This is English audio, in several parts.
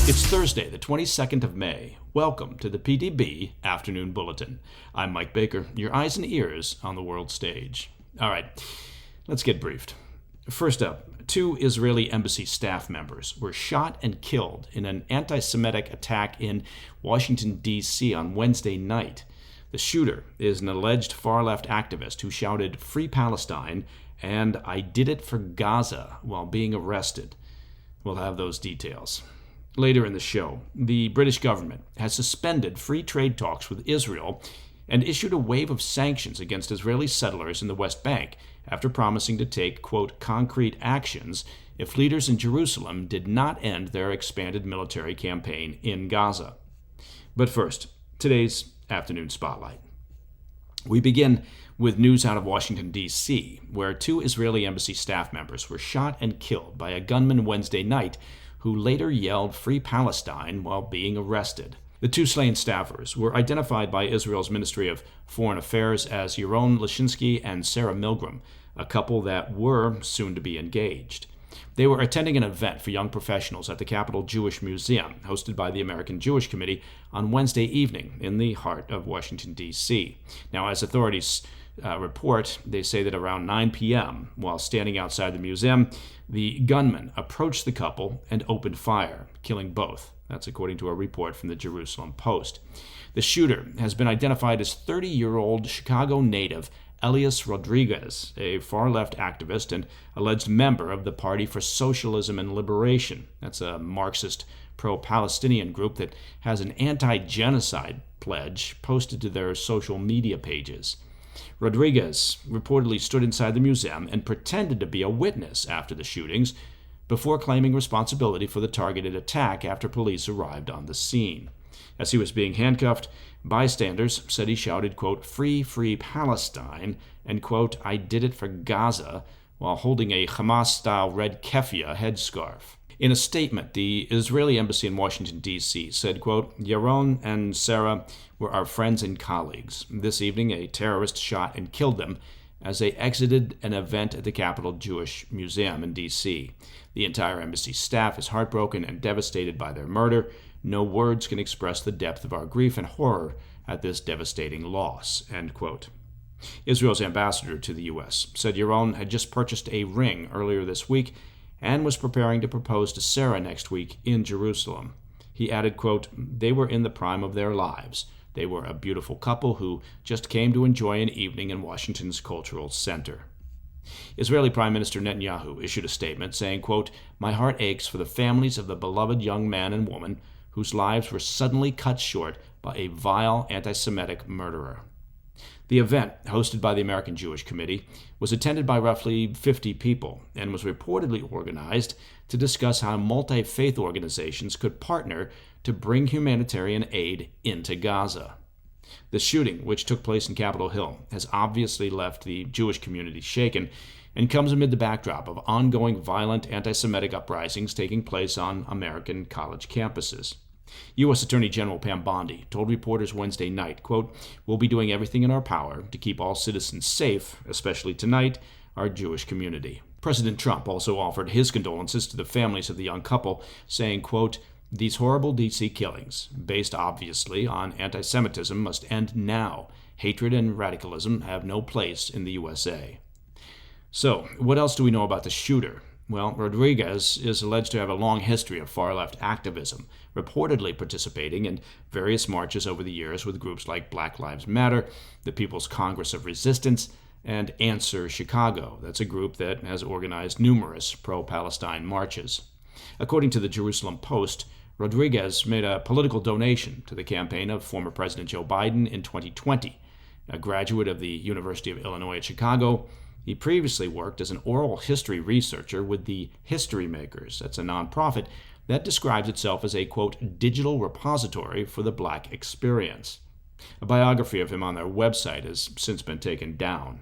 It's Thursday, the 22nd of May. Welcome to the PDB Afternoon Bulletin. I'm Mike Baker, your eyes and ears on the world stage. All right, let's get briefed. First up, 2 Israeli embassy staff members were shot and killed in an antisemitic attack in Washington, D.C. on Wednesday night. The shooter is an alleged far-left activist who shouted "Free Palestine" and "I did it for Gaza" while being arrested. We'll have those details. Later in the show, the British government has suspended free trade talks with Israel and issued a wave of sanctions against Israeli settlers in the West Bank after promising to take, quote, concrete actions if leaders in Jerusalem did not end their expanded military campaign in Gaza. But first, today's afternoon spotlight. We begin with news out of Washington, D.C., where 2 Israeli embassy staff members were shot and killed by a gunman Wednesday night who later yelled "Free Palestine" while being arrested. The 2 slain staffers were identified by Israel's Ministry of Foreign Affairs as Yaron Lishinsky and Sarah Milgram, a couple that were soon to be engaged. They were attending an event for young professionals at the Capitol Jewish Museum, hosted by the American Jewish Committee, on Wednesday evening in the heart of Washington, D.C. Now, as authorities report, they say that around 9 p.m., while standing outside the museum, the gunman approached the couple and opened fire, killing both. That's according to a report from the Jerusalem Post. The shooter has been identified as 30-year-old Chicago native Elias Rodriguez, a far-left activist and alleged member of the Party for Socialism and Liberation. That's a Marxist pro-Palestinian group that has an anti-genocide pledge posted to their social media pages. Rodriguez reportedly stood inside the museum and pretended to be a witness after the shootings before claiming responsibility for the targeted attack after police arrived on the scene. As he was being handcuffed, bystanders said he shouted, quote, "Free, free Palestine," and, quote, "I did it for Gaza," while holding a Hamas-style red keffiyeh headscarf. In a statement, the Israeli embassy in Washington, D.C. said, quote, "Yaron and Sarah were our friends and colleagues. This evening, a terrorist shot and killed them as they exited an event at the Capitol Jewish Museum in D.C. The entire embassy staff is heartbroken and devastated by their murder. No words can express the depth of our grief and horror at this devastating loss," end quote. Israel's ambassador to the U.S. said Yaron had just purchased a ring earlier this week and was preparing to propose to Sarah next week in Jerusalem. He added, quote, "They were in the prime of their lives. They were a beautiful couple who just came to enjoy an evening in Washington's Cultural Center." Israeli Prime Minister Netanyahu issued a statement saying, quote, "My heart aches for the families of the beloved young man and woman whose lives were suddenly cut short by a vile anti-Semitic murderer." The event, hosted by the American Jewish Committee, was attended by roughly 50 people and was reportedly organized to discuss how multi-faith organizations could partner to bring humanitarian aid into Gaza. The shooting, which took place in Capitol Hill, has obviously left the Jewish community shaken and comes amid the backdrop of ongoing violent anti-Semitic uprisings taking place on American college campuses. U.S. Attorney General Pam Bondi told reporters Wednesday night, quote, "We'll be doing everything in our power to keep all citizens safe, especially tonight, our Jewish community." President Trump also offered his condolences to the families of the young couple, saying, quote, "These horrible D.C. killings, based obviously on anti-Semitism, must end now. Hatred and radicalism have no place in the USA." So, what else do we know about the shooter? Well, Rodriguez is alleged to have a long history of far-left activism, reportedly participating in various marches over the years with groups like Black Lives Matter, the People's Congress of Resistance, and Answer Chicago. That's a group that has organized numerous pro-Palestine marches. According to the Jerusalem Post, Rodriguez made a political donation to the campaign of former President Joe Biden in 2020. A graduate of the University of Illinois at Chicago, he previously worked as an oral history researcher with the History Makers. That's a nonprofit that describes itself as a, quote, "digital repository for the Black experience." A biography of him on their website has since been taken down.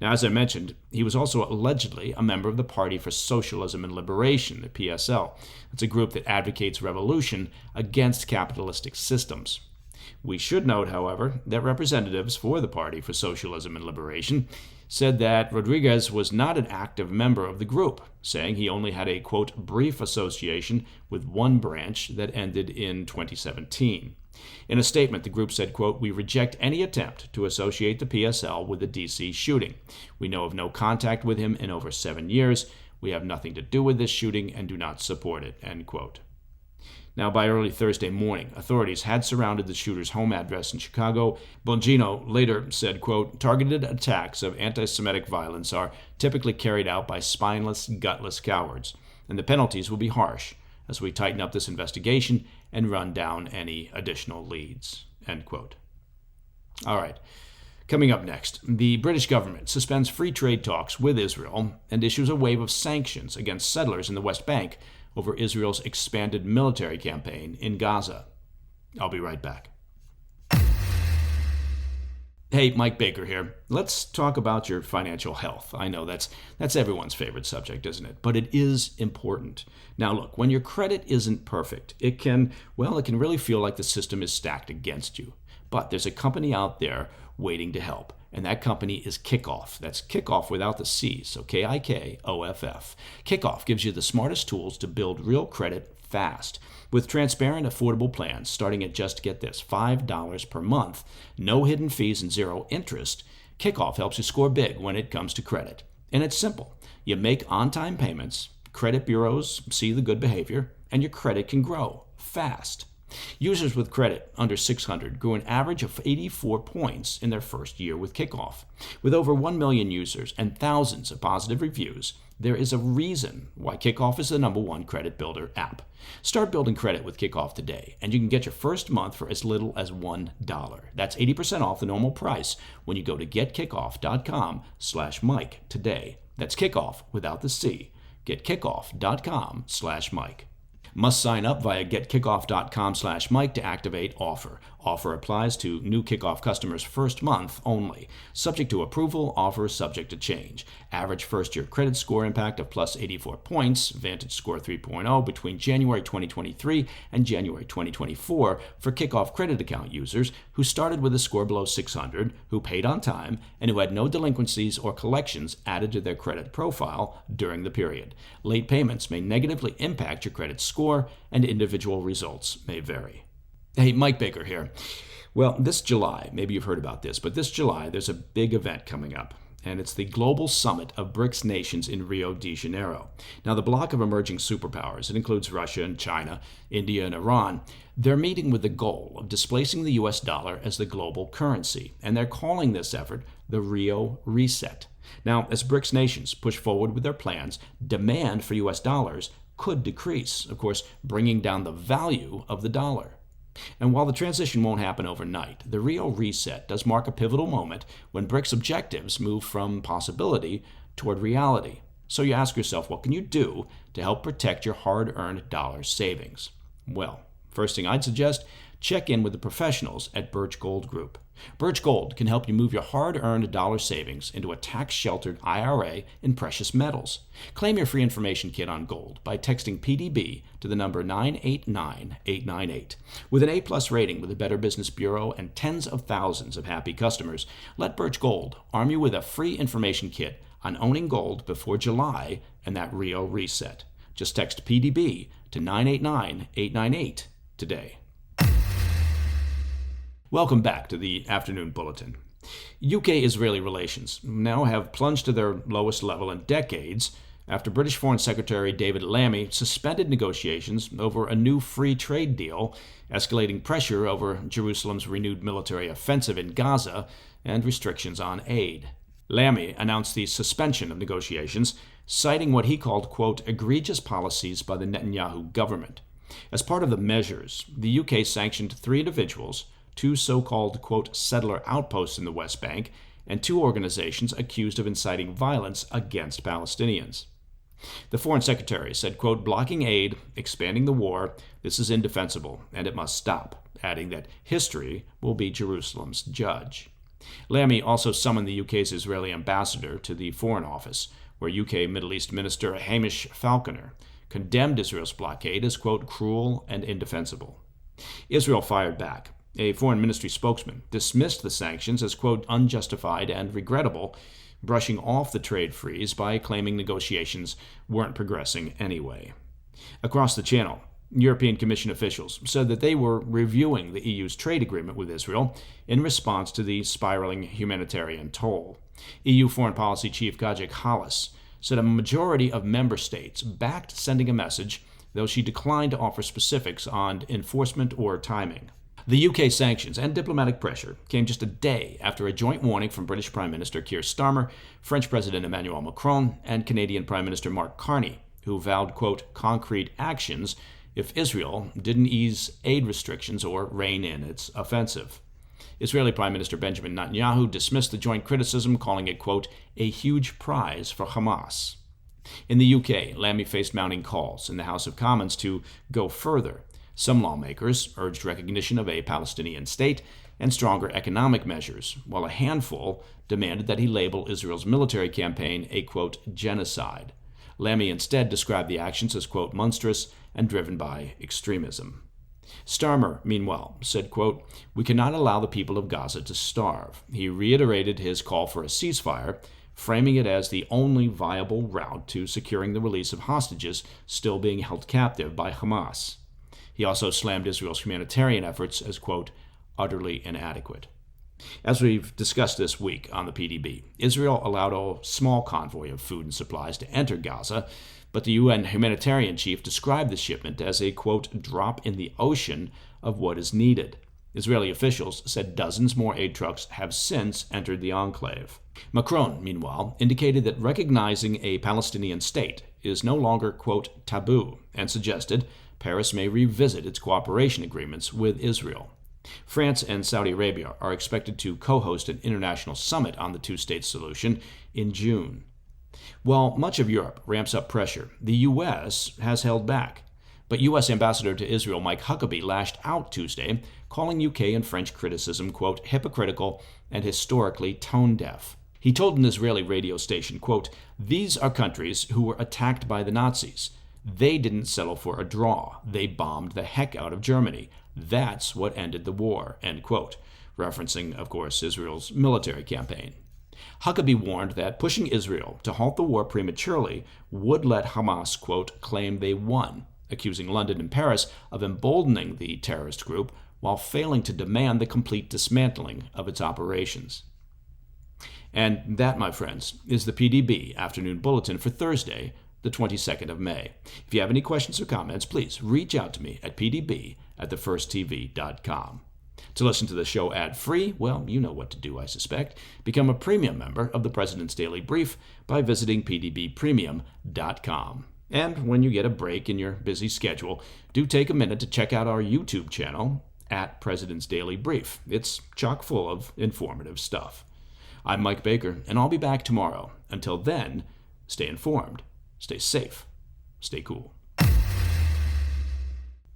Now, as I mentioned, he was also allegedly a member of the Party for Socialism and Liberation, the PSL. It's a group that advocates revolution against capitalistic systems. We should note, however, that representatives for the Party for Socialism and Liberation said that Rodriguez was not an active member of the group, saying he only had a, quote, brief association with one branch that ended in 2017. In a statement, the group said, quote, "We reject any attempt to associate the PSL with the D.C. shooting. We know of no contact with him in over 7 years. We have nothing to do with this shooting and do not support it," end quote. Now, by early Thursday morning, authorities had surrounded the shooter's home address in Chicago. Bongino later said, quote, "Targeted attacks of anti-Semitic violence are typically carried out by spineless, gutless cowards, and the penalties will be harsh as we tighten up this investigation and run down any additional leads," end quote. All right. Coming up next, the British government suspends free trade talks with Israel and issues a wave of sanctions against settlers in the West Bank over Israel's expanded military campaign in Gaza. I'll be right back. Hey, Mike Baker here. Let's talk about your financial health. I know that's everyone's favorite subject, isn't it? But it is important. Now look, when your credit isn't perfect, it can really feel like the system is stacked against you. But there's a company out there waiting to help, and that company is Kickoff. That's Kickoff without the C, so Kikoff. Kickoff gives you the smartest tools to build real credit fast. With transparent, affordable plans starting at just, get this, $5 per month, no hidden fees and zero interest, Kickoff helps you score big when it comes to credit. And it's simple. You make on-time payments, credit bureaus see the good behavior, and your credit can grow fast. Users with credit under 600 grew an average of 84 points in their first year with Kickoff. With over 1 million users and thousands of positive reviews, there is a reason why Kickoff is the #1 credit builder app. Start building credit with Kickoff today, and you can get your first month for as little as $1. That's 80% off the normal price when you go to getkickoff.com/Mike today. That's Kickoff without the C. Getkickoff.com/Mike. Must sign up via getkickoff.com/Mike to activate offer. Offer applies to new Kickoff customers first month only. Subject to approval, offer subject to change. Average first-year credit score impact of plus 84 points, Vantage Score 3.0 between January 2023 and January 2024 for Kickoff credit account users who started with a score below 600, who paid on time, and who had no delinquencies or collections added to their credit profile during the period. Late payments may negatively impact your credit score, and individual results may vary. Hey, Mike Baker here. Well, this July, maybe you've heard about this, but this July there's a big event coming up, and it's the Global Summit of BRICS nations in Rio de Janeiro. Now, the bloc of emerging superpowers, it includes Russia and China, India and Iran, they're meeting with the goal of displacing the US dollar as the global currency, and they're calling this effort the Rio Reset. Now, as BRICS nations push forward with their plans, demand for US dollars could decrease, of course, bringing down the value of the dollar. And while the transition won't happen overnight, the Rio Reset does mark a pivotal moment when BRICS objectives move from possibility toward reality. So you ask yourself, what can you do to help protect your hard-earned dollar savings? Well, first thing I'd suggest, check in with the professionals at Birch Gold Group. Birch Gold can help you move your hard-earned dollar savings into a tax-sheltered IRA in precious metals. Claim your free information kit on gold by texting PDB to the number 989898. With an A+ rating with the Better Business Bureau and tens of thousands of happy customers, let Birch Gold arm you with a free information kit on owning gold before July and that Rio Reset. Just text PDB to 989898 today. Welcome back to the Afternoon Bulletin. UK-Israeli relations now have plunged to their lowest level in decades after British Foreign Secretary David Lammy suspended negotiations over a new free trade deal, escalating pressure over Jerusalem's renewed military offensive in Gaza and restrictions on aid. Lammy announced the suspension of negotiations, citing what he called, quote, egregious policies by the Netanyahu government. As part of the measures, the UK sanctioned 3 individuals, 2 so-called, quote, settler outposts in the West Bank, and 2 organizations accused of inciting violence against Palestinians. The Foreign Secretary said, quote, blocking aid, expanding the war, this is indefensible, and it must stop, adding that history will be Jerusalem's judge. Lammy also summoned the UK's Israeli ambassador to the Foreign Office, where UK Middle East Minister Hamish Falconer condemned Israel's blockade as, quote, cruel and indefensible. Israel fired back. A foreign ministry spokesman dismissed the sanctions as, quote, unjustified and regrettable, brushing off the trade freeze by claiming negotiations weren't progressing anyway. Across the channel, European Commission officials said that they were reviewing the EU's trade agreement with Israel in response to the spiraling humanitarian toll. EU Foreign Policy Chief Gajek Hallis said a majority of member states backed sending a message, though she declined to offer specifics on enforcement or timing. The UK sanctions and diplomatic pressure came just a day after a joint warning from British Prime Minister Keir Starmer, French President Emmanuel Macron, and Canadian Prime Minister Mark Carney, who vowed, quote, concrete actions if Israel didn't ease aid restrictions or rein in its offensive. Israeli Prime Minister Benjamin Netanyahu dismissed the joint criticism, calling it, quote, a huge prize for Hamas. In the UK, Lammy faced mounting calls in the House of Commons to go further. Some lawmakers urged recognition of a Palestinian state and stronger economic measures, while a handful demanded that he label Israel's military campaign a, quote, genocide. Lammy instead described the actions as, quote, monstrous and driven by extremism. Starmer, meanwhile, said, quote, we cannot allow the people of Gaza to starve. He reiterated his call for a ceasefire, framing it as the only viable route to securing the release of hostages still being held captive by Hamas. He also slammed Israel's humanitarian efforts as, quote, utterly inadequate. As we've discussed this week on the PDB, Israel allowed a small convoy of food and supplies to enter Gaza, but the UN humanitarian chief described the shipment as a, quote, drop in the ocean of what is needed. Israeli officials said dozens more aid trucks have since entered the enclave. Macron, meanwhile, indicated that recognizing a Palestinian state is no longer, quote, taboo, and suggested Paris may revisit its cooperation agreements with Israel. France and Saudi Arabia are expected to co-host an international summit on the two-state solution in June. While much of Europe ramps up pressure, the U.S. has held back. But U.S. Ambassador to Israel Mike Huckabee lashed out Tuesday, calling UK and French criticism, quote, hypocritical and historically tone-deaf. He told an Israeli radio station, quote, these are countries who were attacked by the Nazis. They didn't settle for a draw. They bombed the heck out of Germany. That's what ended the war, end quote, referencing, of course, Israel's military campaign. Huckabee warned that pushing Israel to halt the war prematurely would let Hamas, quote, claim they won, accusing London and Paris of emboldening the terrorist group while failing to demand the complete dismantling of its operations. And that, my friends, is the PDB Afternoon Bulletin for Thursday, the 22nd of May. If you have any questions or comments, please reach out to me at pdb@thefirsttv.com. To listen to the show ad-free, well, you know what to do, I suspect. Become a premium member of the President's Daily Brief by visiting pdbpremium.com. And when you get a break in your busy schedule, do take a minute to check out our YouTube channel at President's Daily Brief. It's chock full of informative stuff. I'm Mike Baker, and I'll be back tomorrow. Until then, stay informed, stay safe, stay cool.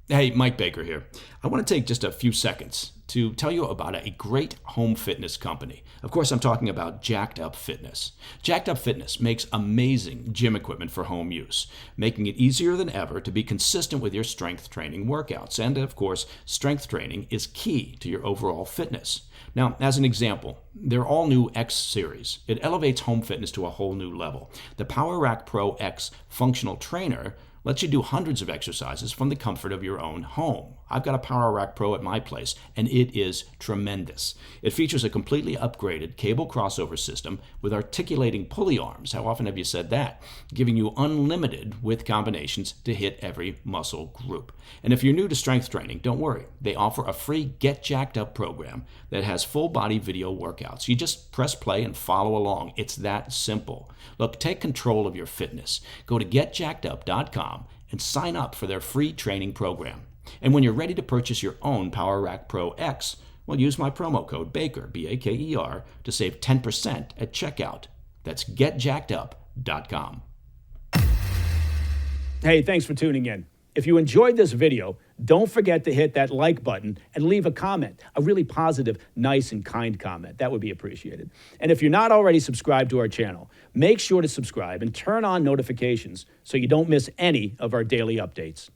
Hey, Mike Baker here. I want to take just a few seconds to tell you about a great home fitness company. Of course, I'm talking about Jacked Up Fitness. Jacked Up Fitness makes amazing gym equipment for home use, making it easier than ever to be consistent with your strength training workouts. And of course, strength training is key to your overall fitness. Now, as an example, their all-new X series, it elevates home fitness to a whole new level. The Power Rack Pro X functional trainer lets you do hundreds of exercises from the comfort of your own home. I've got a Power Rack Pro at my place, and it is tremendous. It features a completely upgraded cable crossover system with articulating pulley arms. How often have you said that? Giving you unlimited width combinations to hit every muscle group. And if you're new to strength training, don't worry. They offer a free Get Jacked Up program that has full body video workouts. You just press play and follow along. It's that simple. Look, take control of your fitness. Go to getjackedup.com and sign up for their free training program. And when you're ready to purchase your own Power Rack Pro X, well, use my promo code BAKER, B-A-K-E-R, to save 10% at checkout. That's getjackedup.com. Hey, thanks for tuning in. If you enjoyed this video, don't forget to hit that like button and leave a comment, a really positive, nice, and kind comment. That would be appreciated. And if you're not already subscribed to our channel, make sure to subscribe and turn on notifications so you don't miss any of our daily updates.